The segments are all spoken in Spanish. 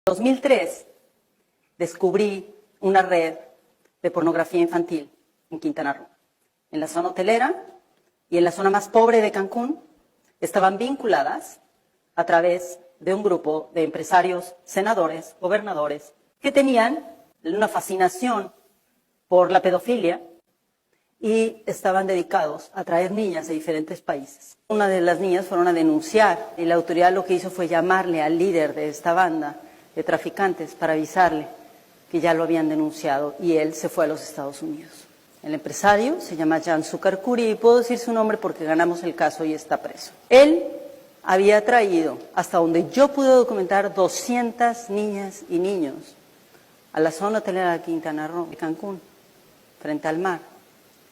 En 2003 descubrí una red de pornografía infantil en Quintana Roo. En la zona hotelera y en la zona más pobre de Cancún estaban vinculadas a través de un grupo de empresarios, senadores, gobernadores, que tenían una fascinación por la pedofilia y estaban dedicados a traer niñas de diferentes países. Una de las niñas fueron a denunciar y la autoridad lo que hizo fue llamarle al líder de esta banda de traficantes para avisarle que ya lo habían denunciado y él se fue a los Estados Unidos. El empresario se llama Jan Sukarkuri y puedo decir su nombre porque ganamos el caso y está preso. Él había traído, hasta donde yo pude documentar, 200 niñas y niños a la zona hotelera de Quintana Roo, de Cancún, frente al mar,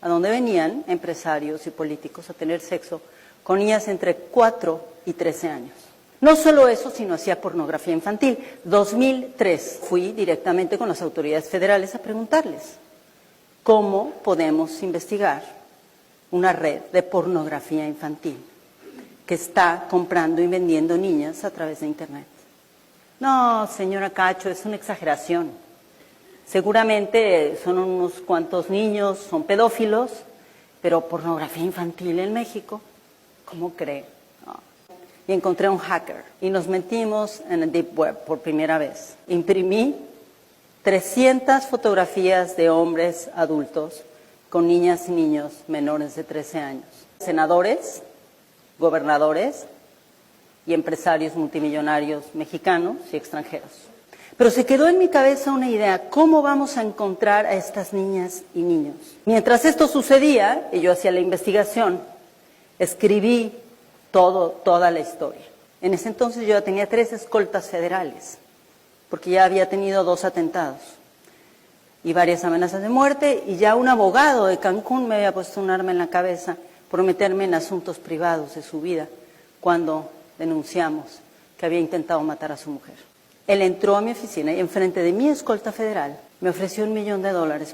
a donde venían empresarios y políticos a tener sexo con niñas entre 4 y 13 años. No solo eso, sino hacía pornografía infantil. 2003 fui directamente con las autoridades federales a preguntarles cómo podemos investigar una red de pornografía infantil que está comprando y vendiendo niñas a través de Internet. No, señora Cacho, es una exageración. Seguramente son unos cuantos niños, son pedófilos, pero pornografía infantil en México, ¿cómo cree? No. Y encontré un hacker y nos metimos en el Deep Web por primera vez. Imprimí 300 fotografías de hombres adultos con niñas y niños menores de 13 años. Senadores, gobernadores y empresarios multimillonarios mexicanos y extranjeros. Pero se quedó en mi cabeza una idea, ¿cómo vamos a encontrar a estas niñas y niños? Mientras esto sucedía, y yo hacía la investigación, escribí toda la historia. En ese entonces yo ya tenía 3 escoltas federales, porque ya había tenido 2 atentados y varias amenazas de muerte, y ya un abogado de Cancún me había puesto un arma en la cabeza por meterme en asuntos privados de su vida, cuando denunciamos que había intentado matar a su mujer. Él entró a mi oficina y enfrente de mi escolta federal me ofreció $1 millón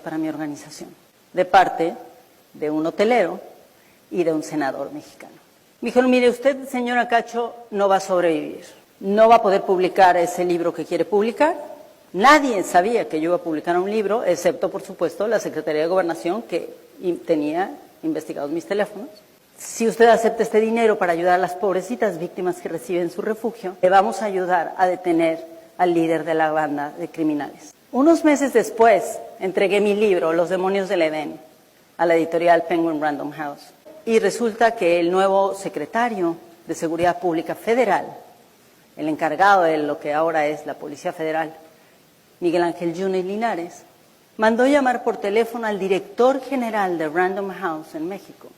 para mi organización, de parte de un hotelero y de un senador mexicano. Me dijeron, mire, usted, señora Cacho, no va a sobrevivir, no va a poder publicar ese libro que quiere publicar. Nadie sabía que yo iba a publicar un libro, excepto, por supuesto, la Secretaría de Gobernación, que tenía investigados mis teléfonos. Si usted acepta este dinero para ayudar a las pobrecitas víctimas que reciben su refugio, le vamos a ayudar a detener al líder de la banda de criminales. Unos meses después, entregué mi libro, Los demonios del Edén, a la editorial Penguin Random House. Y resulta que el nuevo secretario de Seguridad Pública Federal, el encargado de lo que ahora es la Policía Federal, Miguel Ángel Yunes Linares, mandó llamar por teléfono al director general de Random House en México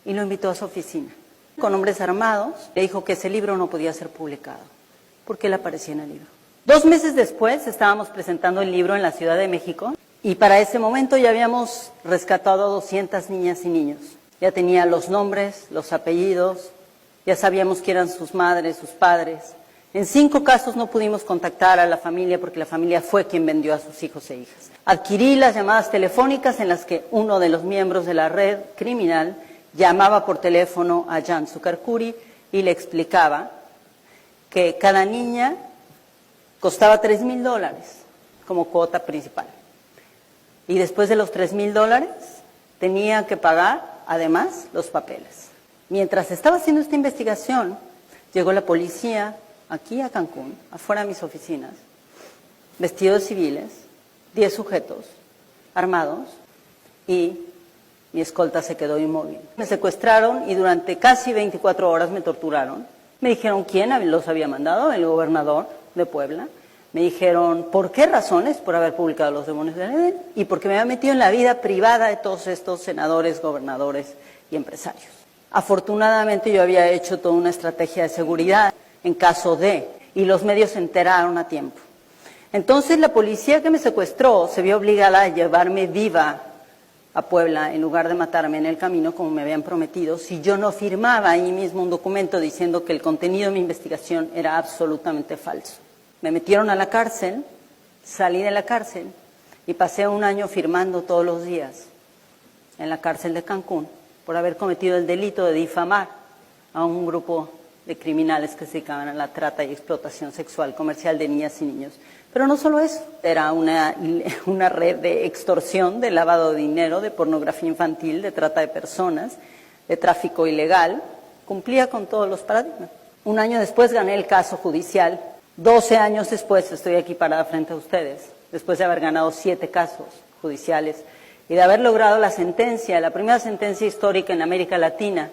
y lo invitó a su oficina. Con hombres armados, le dijo que ese libro no podía ser publicado, porque él aparecía en el libro. 2 meses después estábamos presentando el libro en la Ciudad de México y para ese momento ya habíamos rescatado a 200 niñas y niños. Ya tenía los nombres, los apellidos, ya sabíamos quién eran sus madres, sus padres. En 5 casos no pudimos contactar a la familia porque la familia fue quien vendió a sus hijos e hijas. Adquirí las llamadas telefónicas en las que uno de los miembros de la red criminal llamaba por teléfono a Jan Sukarkuri y le explicaba que cada niña costaba $3,000 como cuota principal. Y después de los $3,000 tenía que pagar, además, los papeles. Mientras estaba haciendo esta investigación, llegó la policía aquí a Cancún, afuera de mis oficinas, vestidos civiles, 10 sujetos armados, y mi escolta se quedó inmóvil. Me secuestraron y durante casi 24 horas me torturaron. Me dijeron quién los había mandado, el gobernador de Puebla. Me dijeron por qué razones, por haber publicado Los demonios del Edén, y porque me había metido en la vida privada de todos estos senadores, gobernadores y empresarios. Afortunadamente yo había hecho toda una estrategia de seguridad en caso de, y los medios se enteraron a tiempo. Entonces la policía que me secuestró se vio obligada a llevarme viva a Puebla en lugar de matarme en el camino como me habían prometido, si yo no firmaba ahí mismo un documento diciendo que el contenido de mi investigación era absolutamente falso. Me metieron a la cárcel, salí de la cárcel y pasé 1 año firmando todos los días en la cárcel de Cancún por haber cometido el delito de difamar a un grupo de criminales que se dedicaban a la trata y explotación sexual comercial de niñas y niños. Pero no solo eso, era una red de extorsión, de lavado de dinero, de pornografía infantil, de trata de personas, de tráfico ilegal. Cumplía con todos los paradigmas. Un año después gané el caso judicial. 12 años después estoy aquí parada frente a ustedes, después de haber ganado 7 casos judiciales y de haber logrado la sentencia, la primera sentencia histórica en América Latina,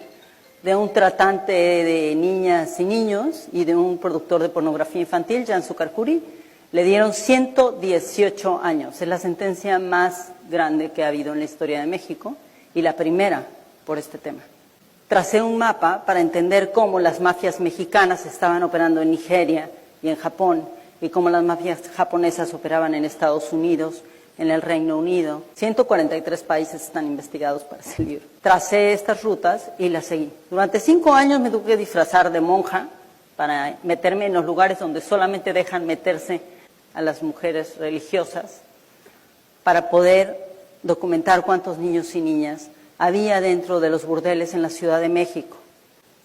de un tratante de niñas y niños y de un productor de pornografía infantil, Jan Sucarcuri. Le dieron 118 años. Es la sentencia más grande que ha habido en la historia de México y la primera por este tema. Tracé un mapa para entender cómo las mafias mexicanas estaban operando en Nigeria y en Japón, y cómo las mafias japonesas operaban en Estados Unidos, en el Reino Unido. 143 países están investigados para ese libro. Tracé estas rutas y las seguí. Durante 5 años me tuve que disfrazar de monja para meterme en los lugares donde solamente dejan meterse a las mujeres religiosas, para poder documentar cuántos niños y niñas había dentro de los burdeles en la Ciudad de México.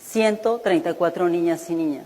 134 niñas y niñas,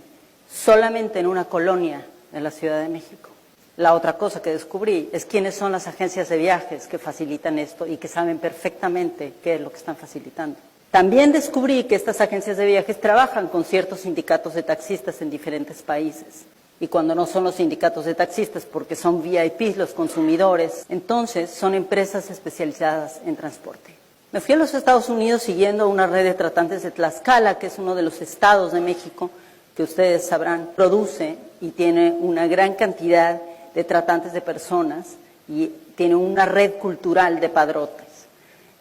solamente en una colonia de la Ciudad de México. La otra cosa que descubrí es quiénes son las agencias de viajes que facilitan esto y que saben perfectamente qué es lo que están facilitando. También descubrí que estas agencias de viajes trabajan con ciertos sindicatos de taxistas en diferentes países. Y cuando no son los sindicatos de taxistas, porque son VIPs los consumidores, entonces son empresas especializadas en transporte. Me fui a los Estados Unidos siguiendo una red de tratantes de Tlaxcala, que es uno de los estados de México que ustedes sabrán, produce y tiene una gran cantidad de tratantes de personas y tiene una red cultural de padrotes.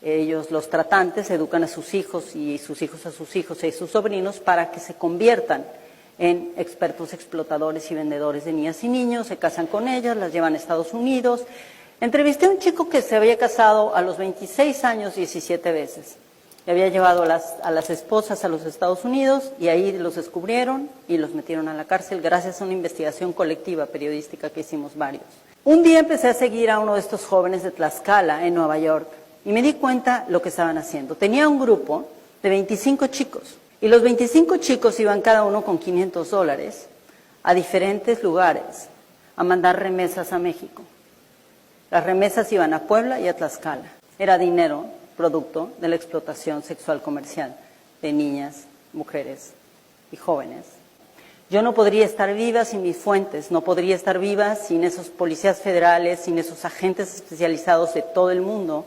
Ellos, los tratantes, educan a sus hijos y sus hijos a sus hijos y sus sobrinos para que se conviertan en expertos explotadores y vendedores de niñas y niños, se casan con ellas, las llevan a Estados Unidos. Entrevisté a un chico que se había casado a los 26 años 17 veces. Le había llevado a las esposas a los Estados Unidos y ahí los descubrieron y los metieron a la cárcel gracias a una investigación colectiva periodística que hicimos varios. Un día empecé a seguir a uno de estos jóvenes de Tlaxcala en Nueva York y me di cuenta lo que estaban haciendo. Tenía un grupo de 25 chicos y los 25 chicos iban cada uno con $500 a diferentes lugares a mandar remesas a México. Las remesas iban a Puebla y a Tlaxcala. Era dinero producto de la explotación sexual comercial de niñas, mujeres y jóvenes. Yo no podría estar viva sin mis fuentes, no podría estar viva sin esos policías federales, sin esos agentes especializados de todo el mundo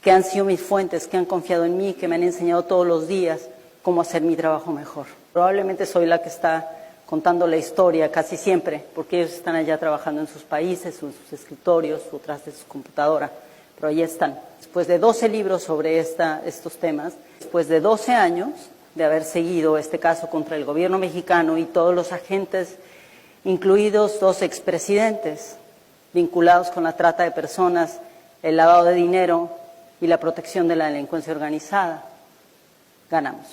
que han sido mis fuentes, que han confiado en mí, que me han enseñado todos los días cómo hacer mi trabajo mejor. Probablemente soy la que está contando la historia casi siempre, porque ellos están allá trabajando en sus países, o en sus escritorios, o tras de su computadora, pero allí están. Después de 12 libros sobre estos temas, después de 12 años de haber seguido este caso contra el gobierno mexicano y todos los agentes, incluidos 2 expresidentes vinculados con la trata de personas, el lavado de dinero y la protección de la delincuencia organizada, ganamos.